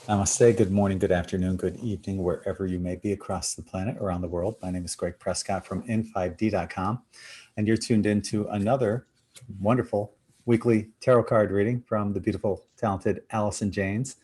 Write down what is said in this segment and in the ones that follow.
Namaste, good morning, good afternoon, good evening, wherever you may be across the planet, around the world. My name is Greg Prescott from in5d.com, and you're tuned into another wonderful weekly tarot card reading from the beautiful, talented Allison Janes.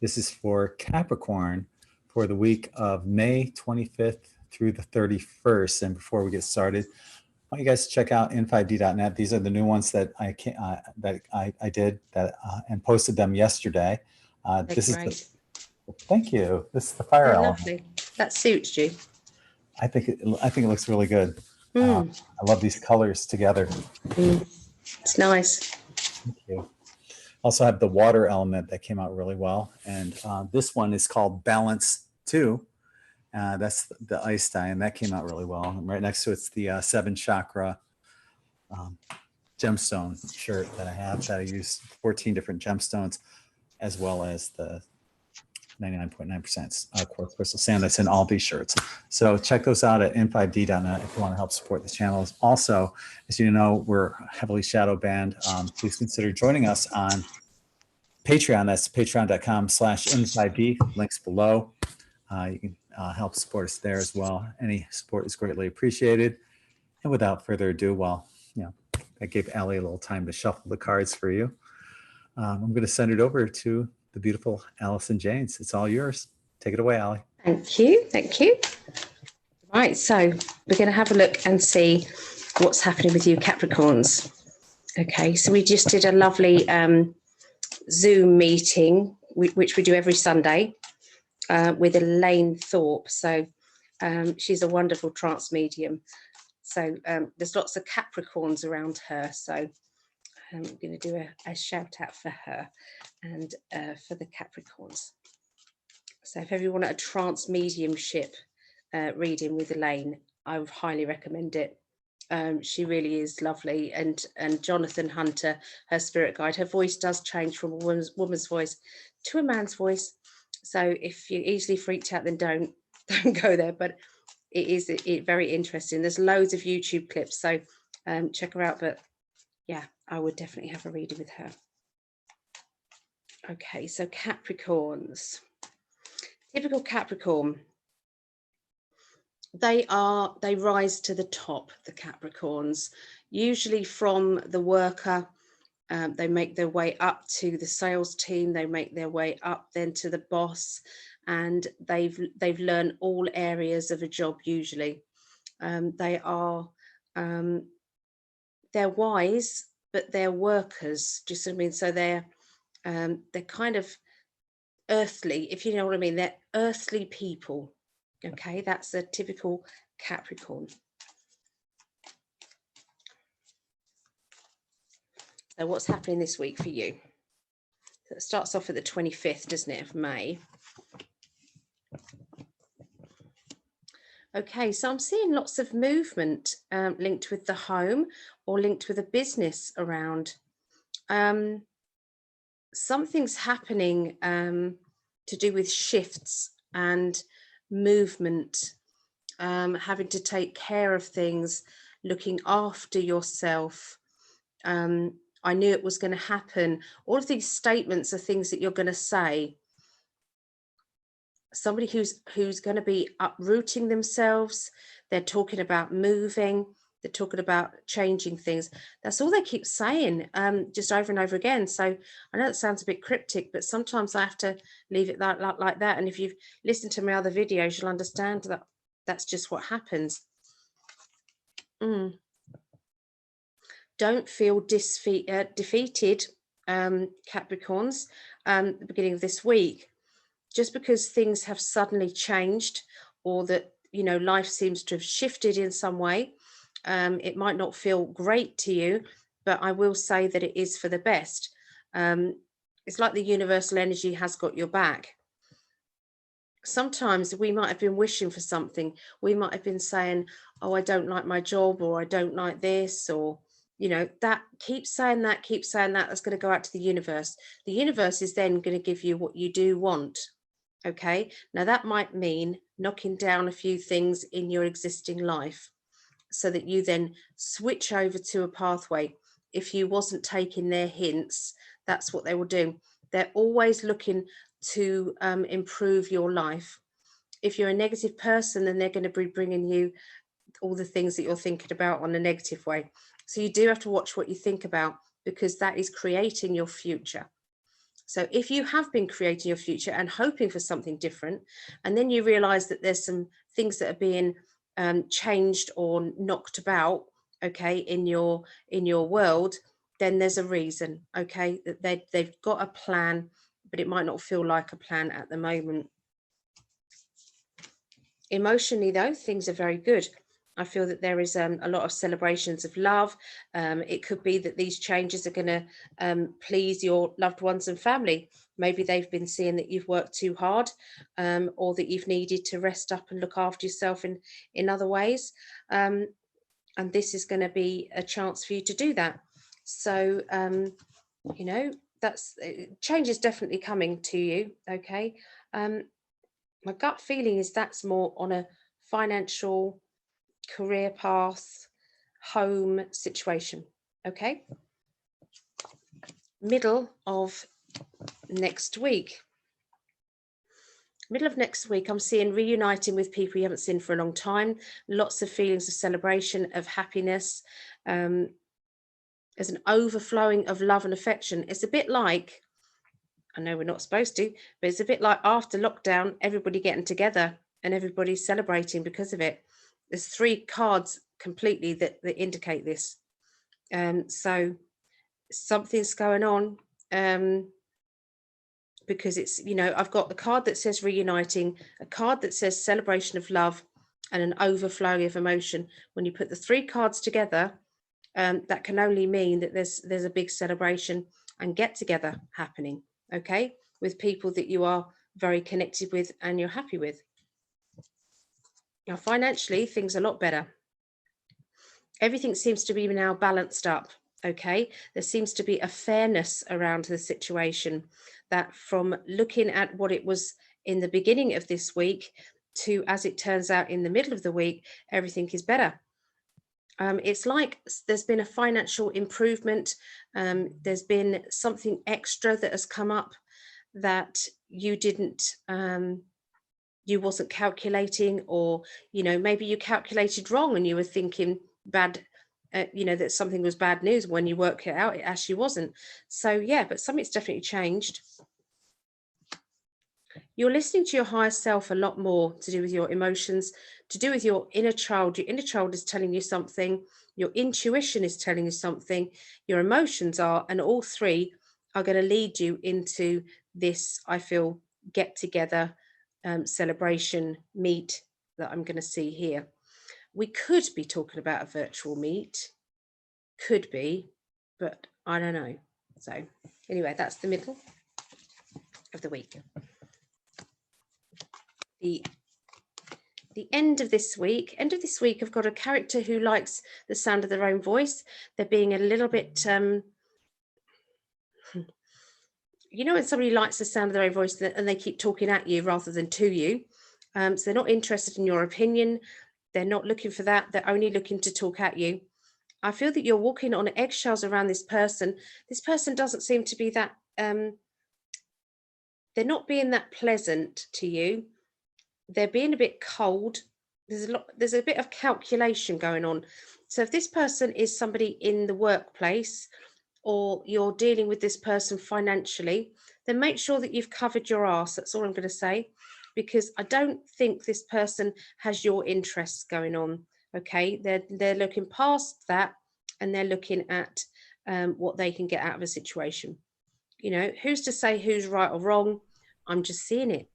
This is for Capricorn for the week of May 25th through the 31st. And before we get started, I want you guys to check out in5d.net. These are the new ones that I did and posted them yesterday. This is great. Thank you. This is the fire They're element. lovely. That suits you. I think it looks really good. I love these colors together. It's nice. Thank you. Also have the water element that came out really well, and this one is called Balance 2. That's the ice dye, and that came out really well. And right next to it's the 7 chakra gemstone shirt that I have that I use 14 different gemstones, as well as the 99.9% quartz crystal sand that's in all these shirts. So check those out at in5d.net if you want to help support the channel. Also, as you know, we're heavily shadow banned. Please consider joining us on Patreon. That's patreon.com/in5d. Links below. You can help support us there as well. Any support is greatly appreciated. And without further ado, I gave Allie a little time to shuffle the cards for you. I'm going to send it over to the beautiful Allison Janes. It's all yours. Take it away, Allie. Thank you. Thank you. Right, so we're going to have a look and see what's happening with you Capricorns. Okay, so we just did a lovely Zoom meeting, which we do every Sunday with Elaine Thorpe. So she's a wonderful trance medium. So there's lots of Capricorns around her. So I'm going to do a shout out for her and for the Capricorns. So if ever you want a trance mediumship reading with Elaine, I would highly recommend it. She really is lovely. And Jonathan Hunter, her spirit guide, her voice does change from a woman's voice to a man's voice. So if you're easily freaked out, then don't go there. But it is very interesting. There's loads of YouTube clips, so check her out. But yeah, I would definitely have a reading with her. Okay, so Capricorns. Typical Capricorn. They rise to the top, the Capricorns, usually from the worker. They make their way up to the sales team. They make their way up then to the boss, and they've learned all areas of a job usually. They're wise, but they're workers. Do you see what I mean? So they're kind of earthly, if you know what I mean. They're earthly people. Okay, that's a typical Capricorn. So what's happening this week for you? So it starts off at the 25th, doesn't it, of May? Okay, so I'm seeing lots of movement linked with the home or linked with a business around. Something's happening to do with shifts and movement, having to take care of things, looking after yourself. I knew it was going to happen. All of these statements are things that you're going to say. Somebody who's going to be uprooting themselves. They're talking about moving. They're talking about changing things. That's all they keep saying, just over and over again. So I know it sounds a bit cryptic, but sometimes I have to leave it like that. And if you've listened to my other videos, you'll understand that that's just what happens. Don't feel defeated, Capricorns, at the beginning of this week. Just because things have suddenly changed, or that, life seems to have shifted in some way, it might not feel great to you, but I will say that it is for the best. It's like the universal energy has got your back. Sometimes we might have been wishing for something. We might have been saying, oh, I don't like my job, or I don't like this, or that, keep saying that, that's going to go out to the universe. The universe is then going to give you what you do want. Okay, now that might mean knocking down a few things in your existing life so that you then switch over to a pathway. If you wasn't taking their hints, that's what they will do. They're always looking to improve your life. If you're a negative person, then they're going to be bringing you all the things that you're thinking about on a negative way. So you do have to watch what you think about, because that is creating your future. So if you have been creating your future and hoping for something different, and then you realize that there's some things that are being changed or knocked about, okay, in your world, then there's a reason, okay, that they've got a plan, but it might not feel like a plan at the moment. Emotionally, though, things are very good. I feel that there is a lot of celebrations of love. It could be that these changes are going to please your loved ones and family. Maybe they've been seeing that you've worked too hard, or that you've needed to rest up and look after yourself in other ways. And this is going to be a chance for you to do that. So, you know, that's change is definitely coming to you. Okay. My gut feeling is that's more on a financial, career path, home situation. Okay. Middle of next week. Middle of next week, I'm seeing reuniting with people you haven't seen for a long time. Lots of feelings of celebration, of happiness. There's an overflowing of love and affection. It's a bit like, I know we're not supposed to, but it's a bit like after lockdown, everybody getting together and everybody celebrating because of it. There's 3 cards completely that indicate this. So something's going on, because it's, you know, I've got the card that says reuniting, a card that says celebration of love, and an overflowing of emotion. When you put the 3 cards together, that can only mean that there's a big celebration and get together happening, okay, with people that you are very connected with and you're happy with. Now, financially, things are a lot better. Everything seems to be now balanced up, okay? There seems to be a fairness around the situation, that from looking at what it was in the beginning of this week to, as it turns out, in the middle of the week, everything is better. It's like there's been a financial improvement. There's been something extra that has come up that you didn't, you wasn't calculating, or, you know, maybe you calculated wrong and you were thinking bad, you know, that something was bad news. When you work it out, it actually wasn't. So yeah, but something's definitely changed. You're listening to your higher self a lot more, to do with your emotions, to do with your inner child. Your inner child is telling you something, your intuition is telling you something, your emotions are, and all 3 are going to lead you into this, I feel, get together, celebration, meet that I'm going to see here. We could be talking about a virtual meet, could be, but I don't know. So anyway, that's the middle of the week. The end of this week, I've got a character who likes the sound of their own voice. They're being a little bit, you know, when somebody likes the sound of their own voice and they keep talking at you rather than to you. So they're not interested in your opinion. They're not looking for that. They're only looking to talk at you. I feel that you're walking on eggshells around this person. This person doesn't seem to be that, they're not being that pleasant to you. They're being a bit cold. There's a bit of calculation going on. So if this person is somebody in the workplace, or you're dealing with this person financially, then make sure that you've covered your arse. That's all I'm going to say, because I don't think this person has your interests going on. Okay, they're looking past that, and they're looking at what they can get out of a situation. You know, who's to say who's right or wrong? I'm just seeing it.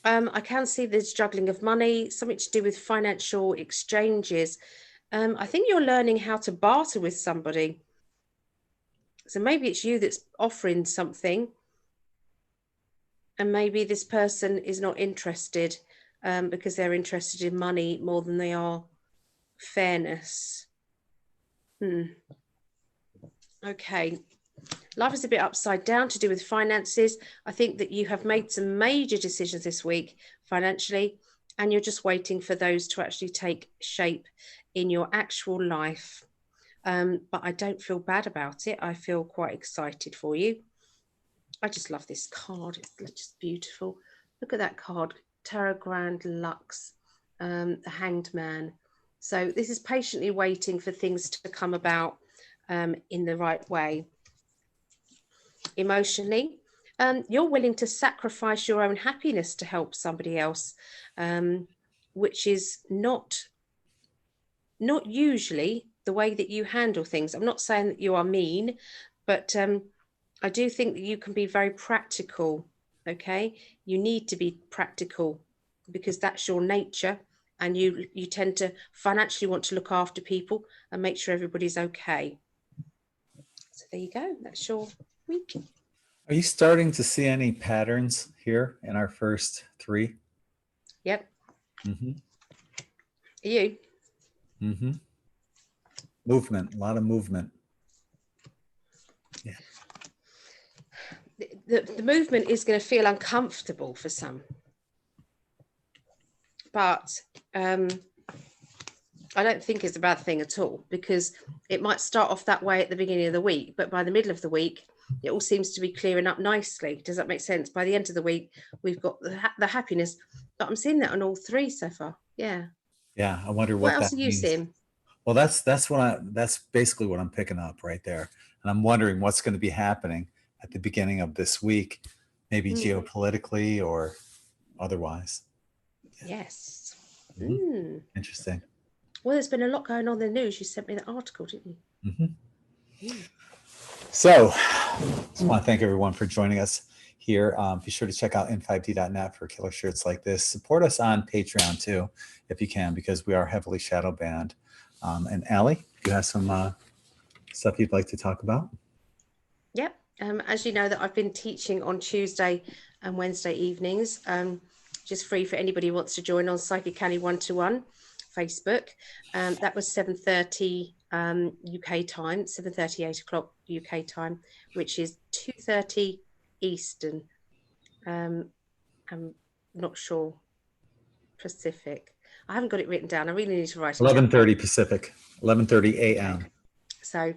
I can see there's juggling of money, something to do with financial exchanges. I think you're learning how to barter with somebody. So maybe it's you that's offering something, and maybe this person is not interested, because they're interested in money more than they are fairness. Okay. Life is a bit upside down, to do with finances. I think that you have made some major decisions this week financially, and you're just waiting for those to actually take shape in your actual life. But I don't feel bad about it. I feel quite excited for you. I just love this card. It's just beautiful. Look at that card. Tarot Grand Lux, the Hanged Man. So this is patiently waiting for things to come about in the right way. Emotionally, you're willing to sacrifice your own happiness to help somebody else, which is not usually the way that you handle things. I'm not saying that you are mean, but I do think that you can be very practical. Okay, you need to be practical because that's your nature, and you tend to financially want to look after people and make sure everybody's okay. So there you go. That's your week. Are you starting to see any patterns here in our first three? Yep. Mm-hmm. Are you? Mm-hmm. Movement, a lot of movement. Yeah. The movement is going to feel uncomfortable for some, but I don't think it's a bad thing at all, because it might start off that way at the beginning of the week, but by the middle of the week, it all seems to be clearing up nicely. Does that make sense? By the end of the week, we've got the happiness, but I'm seeing that on all three so far. Yeah. Yeah. I wonder What what else that are you means. seeing? Well, that's basically what I'm picking up right there. And I'm wondering what's going to be happening at the beginning of this week, maybe geopolitically or otherwise. Yes. Mm-hmm. Interesting. Well, there's been a lot going on in the news. You sent me that article, didn't you? Mm-hmm. So I just want to thank everyone for joining us here. Be sure to check out n5d.net for killer shirts like this. Support us on Patreon too, if you can, because we are heavily shadow banned. And Allie, you have some stuff you'd like to talk about? Yep. As you know, that I've been teaching on Tuesday and Wednesday evenings, just free for anybody who wants to join on Psychic Alley 1-to-1 Facebook. That was 7:30 UK time, 7:30, 8 o'clock UK time, which is 2:30 Eastern. I'm not sure Pacific. I haven't got it written down. I really need to write it down. 11:30 Pacific, 11:30 a.m. Okay. So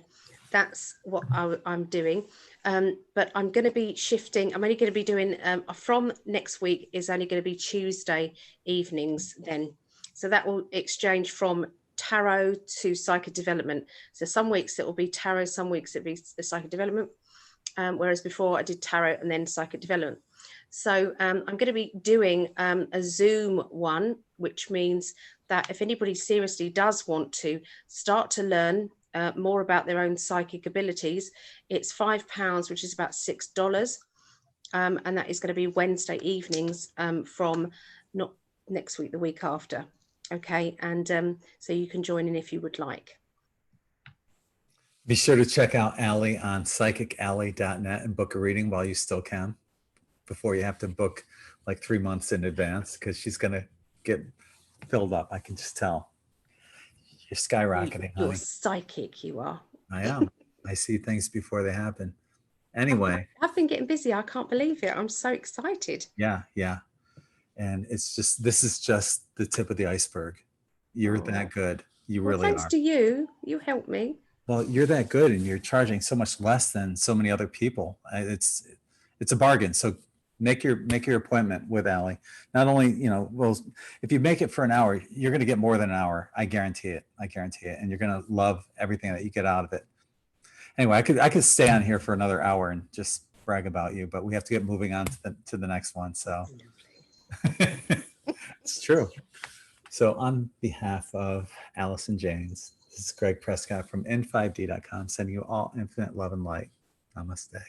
that's what I'm doing. But I'm going to be shifting. I'm only going to be doing from next week is only going to be Tuesday evenings then. So that will exchange from tarot to psychic development. So some weeks it will be tarot, some weeks it'll be the psychic development. Whereas before I did tarot and then psychic development. So I'm going to be doing a Zoom one, which means that if anybody seriously does want to start to learn more about their own psychic abilities, it's £5, which is about $6. And that is going to be Wednesday evenings from not next week, the week after. Okay. And so you can join in if you would like. Be sure to check out Allie on psychicalley.net and book a reading while you still can, before you have to book like 3 months in advance, because she's going to get filled up. I can just tell. You're skyrocketing, You're honey. psychic, you are. I am. I see things before they happen. Anyway. I've been getting busy. I can't believe it. I'm so excited. Yeah. And it's just, this is just the tip of the iceberg. You're that good. You really thanks are. to you. You helped me. Well, you're that good, and you're charging so much less than so many other people. It's a bargain. So make your appointment with Allie. Not only, well, if you make it for an hour, you're going to get more than an hour. I guarantee it. And you're going to love everything that you get out of it. Anyway, I could stay on here for another hour and just brag about you, but we have to get moving on to the next one. So it's true. So on behalf of Allison James, this is Greg Prescott from n5d.com, sending you all infinite love and light. Namaste.